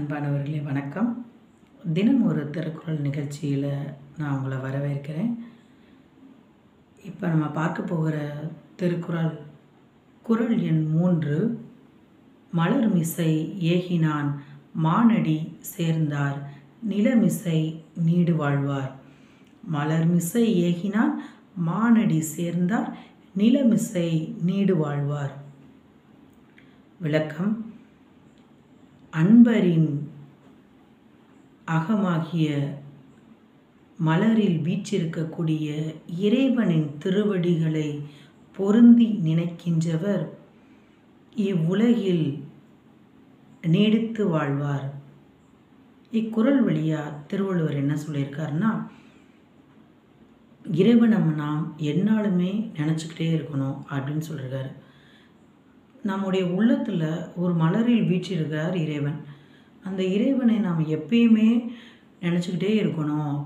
அன்பானவர்களே வணக்கம். தினம் ஒரு திருக்குறள் நிகழ்ச்சியில் நான் உங்களை வரவேற்கிறேன். இப்போ நம்ம பார்க்க போகிற திருக்குறள் குறள் எண் 3. மலர்மிசை ஏகினான் மானடி சேர்ந்தார் நிலமிசை நீடு வாழ்வார். மலர்மிசை ஏகினான் மானடி சேர்ந்தார் நிலமிசை நீடு வாழ்வார். விளக்கம்: அன்பரின் அகமாகிய மலரில் வீற்றிருக்கக்கூடிய இறைவனின் திருவடிகளை பொருந்தி நினைக்கின்றவர் இவ்வுலகில் நீடித்து வாழ்வார். இக்குறள் வழியா திருவள்ளுவர் என்ன சொல்லியிருக்காருன்னா, இறைவனை நாம் எந்நாளுமே நினச்சிக்கிட்டே இருக்கணும் அப்படின்னு சொல்லியிருக்காரு. நம்முடைய உள்ளத்தில் ஒரு மலரில் வீற்றிருக்கிறார் இறைவன். அந்த இறைவனை நாம் எப்பயுமே நினச்சிக்கிட்டே இருக்கணும்.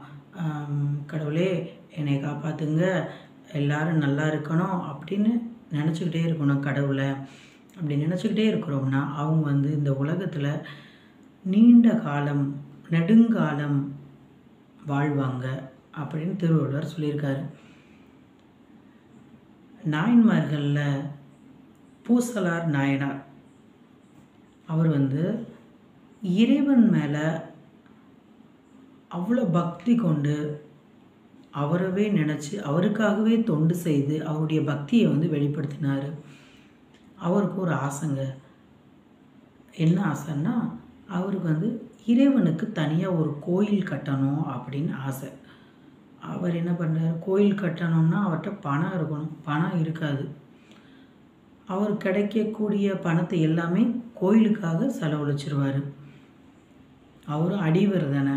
கடவுளே என்னை காப்பாற்றுங்க, எல்லாரும் நல்லா இருக்கணும் அப்படின்னு நினச்சிக்கிட்டே இருக்கணும் கடவுளை. அப்படி நினச்சிக்கிட்டே இருக்கிறோம்னா அவங்க இந்த உலகத்தில் நீண்ட காலம் நெடுங்காலம் வாழ்வாங்க அப்படின்னு திருவள்ளுவர் சொல்லியிருக்காரு. நாயன்மார்களில் பூசலார் நாயனார் அவர் இறைவன் மேலே அவ்வளோ பக்தி கொண்டு அவரவே நினச்சி அவருக்காகவே தொண்டு செய்து அவருடைய பக்தியை வெளிப்படுத்தினார். அவருக்கு ஒரு ஆசைங்க. என்ன ஆசைன்னா, அவருக்கு இறைவனுக்கு தனியாக ஒரு கோயில் கட்டணும் அப்படின்னு ஆசை. அவர் என்ன பண்ணுறாரு, கோயில் கட்டணும்னா அவர்கிட்ட பணம் இருக்கணும். பணம் இருக்காது. அவர் கிடைக்கக்கூடிய பணத்தை எல்லாமே கோயிலுக்காக செலவழிச்சிருவார். அவரும் அடிவர் தானே.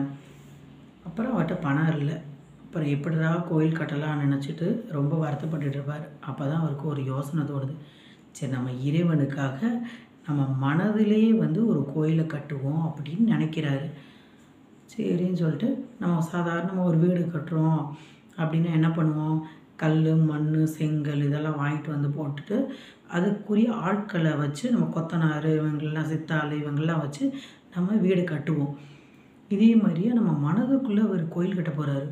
அப்புறம் அவர்கிட்ட பணம் இல்லை. அப்புறம் எப்படிடா கோயில் கட்டலாம்னு நினச்சிட்டு ரொம்ப வருத்தப்பட்டுட்டு இருப்பார். அப்போ தான் அவருக்கு ஒரு யோசனை தோணுது. சரி, நம்ம இறைவனுக்காக நம்ம மனதிலேயே ஒரு கோயிலை கட்டுவோம் அப்படின்னு நினைக்கிறாரு. சரின்னு சொல்லிட்டு நம்ம சாதாரணமாக ஒரு வீடு கட்டுறோம் அப்படின்னா என்ன பண்ணுவோம், கல் மண் செங்கல் இதெல்லாம் வாங்கிட்டு போட்டுட்டு அதுக்குரிய ஆட்களை வச்சு நம்ம கொத்தனார் இவங்கெல்லாம் சித்தாள் இவங்கெல்லாம் வச்சு நம்ம வீடு கட்டுவோம். இதே மாதிரியே நம்ம மனதுக்குள்ளே ஒரு கோயில் கட்ட போகிறாரு.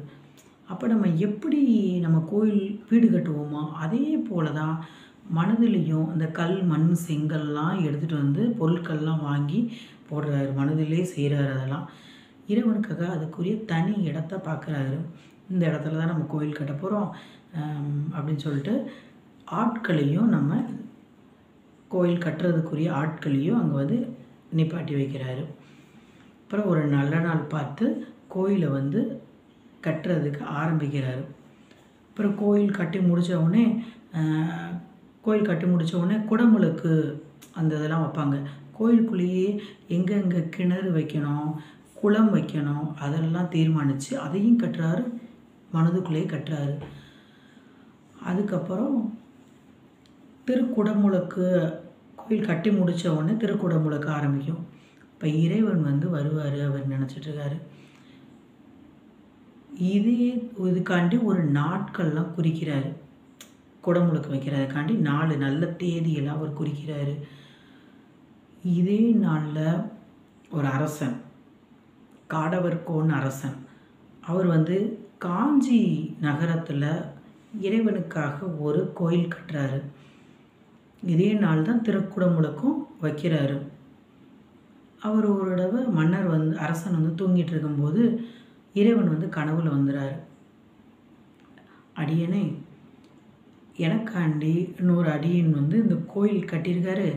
அப்போ நம்ம எப்படி நம்ம கோயில் வீடு கட்டுவோமோ அதே போல தான் மனதிலையும் இந்த கல் மண் செங்கல்லாம் எடுத்துகிட்டு பொருட்கள்லாம் வாங்கி போடுறாரு. மனதிலே செய்கிறாரு. அதெல்லாம் இறைவனுக்காக அதுக்குரிய தனி இடத்த பார்க்குறாரு. இந்த இடத்துல தான் நம்ம கோயில் கட்ட போகிறோம் அப்படின்னு சொல்லிட்டு ஆட்களையும் நம்ம கோயில் கட்டுறதுக்குரிய ஆட்களையும் அங்கே நிப்பாட்டி வைக்கிறாரு. அப்புறம் ஒரு நல்ல நாள் பார்த்து கோயிலை கட்டுறதுக்கு ஆரம்பிக்கிறாரு. அப்புறம் கோயில் கட்டி முடித்த உடனே குடமுழுக்கு அந்த இதெல்லாம் வைப்பாங்க. கோயிலுக்குள்ளேயே எங்கெங்கே கிணறு வைக்கணும், குளம் வைக்கணும் அதெல்லாம் தீர்மானித்து அதையும் கட்டுறாரு. மனதுக்குள்ளேயே கட்டுறாரு. அதுக்கப்புறம் திருக்குடமுழுக்கு கோயில் கட்டி முடித்த உடனே திருக்குடமுழுக்கு ஆரம்பிக்கும். இப்போ இறைவன் வருவார் அவர் நினச்சிட்ருக்காரு. இதுக்காண்டி ஒரு நாட்கள்லாம் குறிக்கிறாரு. குடமுழுக்கு வைக்கிறதுக்காண்டி 4 நல்ல தேதியெல்லாம் அவர் குறிக்கிறாரு. இதே நாளில் ஒரு அரசன், காடவர்கோன் அரசன், அவர் காஞ்சி நகரத்தில் இறைவனுக்காக ஒரு கோயில் கட்டுறாரு. இதே நாள் தான் திருக்குடமுழுக்கும் வைக்கிறாரு. அவர் ஒரு தடவை மன்னர் அரசன் தூங்கிட்டு இருக்கும்போது இறைவன் கனவுல வந்துறாரு. அடியனை எனக்காண்டி இன்னொரு அடியன் இந்த கோயில் கட்டியிருக்காரு.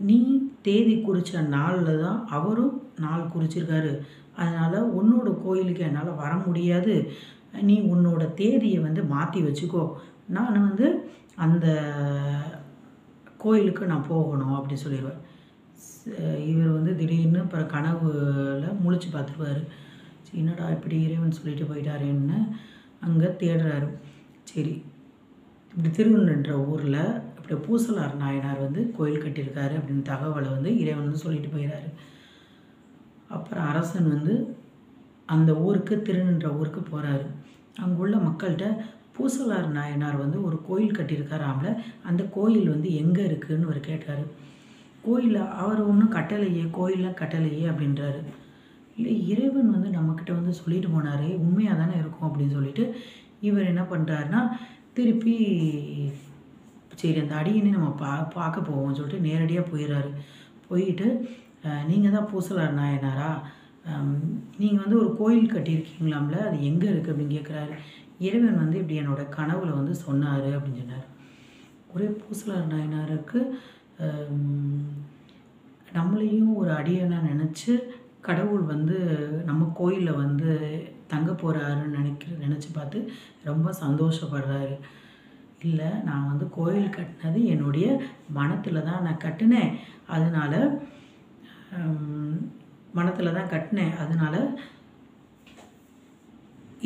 நீ தேதி குறித்த நாளில் தான் அவரும் நாள் குறிச்சிருக்காரு. அதனால் உன்னோட கோயிலுக்கு என்னால் வர முடியாது. நீ உன்னோட தேதியை மாற்றி வச்சுக்கோ. நான் அந்த கோயிலுக்கு நான் போகணும் அப்படி சொல்லிடுவார். இவர் திடீர்னு அப்புறம் கனவுல முழிச்சு பார்த்துருவார். என்னடா இப்படி இறைவன் சொல்லிட்டு போயிட்டாருன்னு அங்கே தேடுறாரு. சரி, இப்படி திருவண்ணன்ற ஊரில் இப்படி பூசலார் நாயனார் கோயில் கட்டியிருக்காரு அப்படின்னு தகவலை இறைவன் சொல்லிட்டு போயிடாரு. அப்புறம் அரசன் அந்த ஊருக்கு திருநின்ற ஊருக்கு போகிறாரு. அங்குள்ள மக்கள்கிட்ட பூசலார் நாயனார் ஒரு கோயில் கட்டியிருக்காராம்ல, அந்த கோயில் எங்கே இருக்குதுன்னு அவர் கேட்டார். கோயிலில் அவர் ஒன்றும் கட்டளையே, கோயிலில் கட்டளையே அப்படின்றாரு. இல்லை, இறைவன் வந்து நம்மக்கிட்ட வந்து சொல்லிட்டு போனார், உண்மையாக தானே இருக்கும் அப்படின்னு சொல்லிட்டு இவர் என்ன பண்ணுறாருன்னா, திருப்பி சரி அந்த அடியனை நம்ம பார்க்க போவோம்னு சொல்லிட்டு நேரடியாக போயிடுறாரு. போயிட்டு நீங்கள் தான் பூசலார் நாயனாரா, நீங்கள் வந்து ஒரு கோயில் கட்டியிருக்கீங்களாம்ல, அது எங்கே இருக்குது அப்படின்னு கேட்குறாரு. இறைவன் வந்து இப்படி என்னோடய கனவுல வந்து சொன்னார் அப்படின்னு சொன்னார். ஒரே பூசலார் நாயனாருக்கு நம்மளையும் ஒரு அடியனாக நினச்சி கடவுள் வந்து நம்ம கோயிலில் வந்து தங்க போகிறாருன்னு நினச்சி பார்த்து ரொம்ப சந்தோஷப்படுறாரு. இல்லை, நான் வந்து கோயில் கட்டினது என்னுடைய மனத்தில் தான் நான் கட்டினேன், அதனால் மனத்தில் தான் கட்டினேன், அதனால்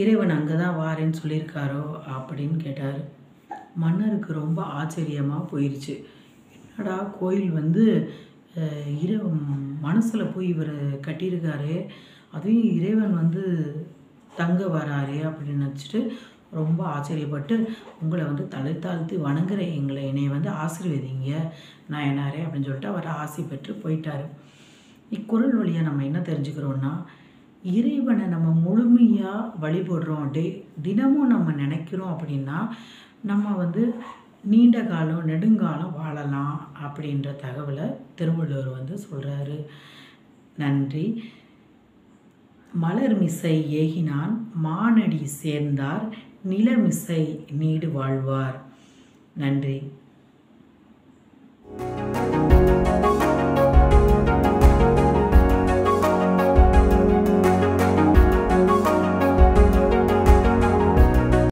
இறைவன் அங்கே தான் வாரேன்னு சொல்லியிருக்காரோ அப்படின்னு கேட்டார். மன்னருக்கு ரொம்ப ஆச்சரியமாக போயிடுச்சு. என்னடா கோயில் வந்து மனசில் போய் இவர் கட்டியிருக்காரு, அதையும் இறைவன் வந்து தங்க வராரு அப்படின்னு நினச்சிட்டு ரொம்ப ஆச்சரியப்பட்டு, உங்களை வந்து தலை தாழ்த்தி வணங்குறேன், என்னை வந்து ஆசீர்வதிங்க நாயனாரே அப்படின்னு சொல்லிட்டு அவர் ஆசி பெற்று போயிட்டார். இக்குறள் வழியாக நம்ம என்ன தெரிஞ்சுக்கிறோன்னா, இறைவனை நம்ம முழுமையாக வழிபடுறோம், தினமும் நம்ம நினைக்கிறோம் அப்படின்னா நம்ம வந்து நீண்ட காலம் நெடுங்காலம் வாழலாம் அப்படின்ற தகவலை திருவள்ளுவர் வந்து சொல்கிறாரு. நன்றி. மலர்மிசை ஏகினான் மானடி சேர்ந்தார் நிலமிசை நீடு வாழ்வார். நன்றி.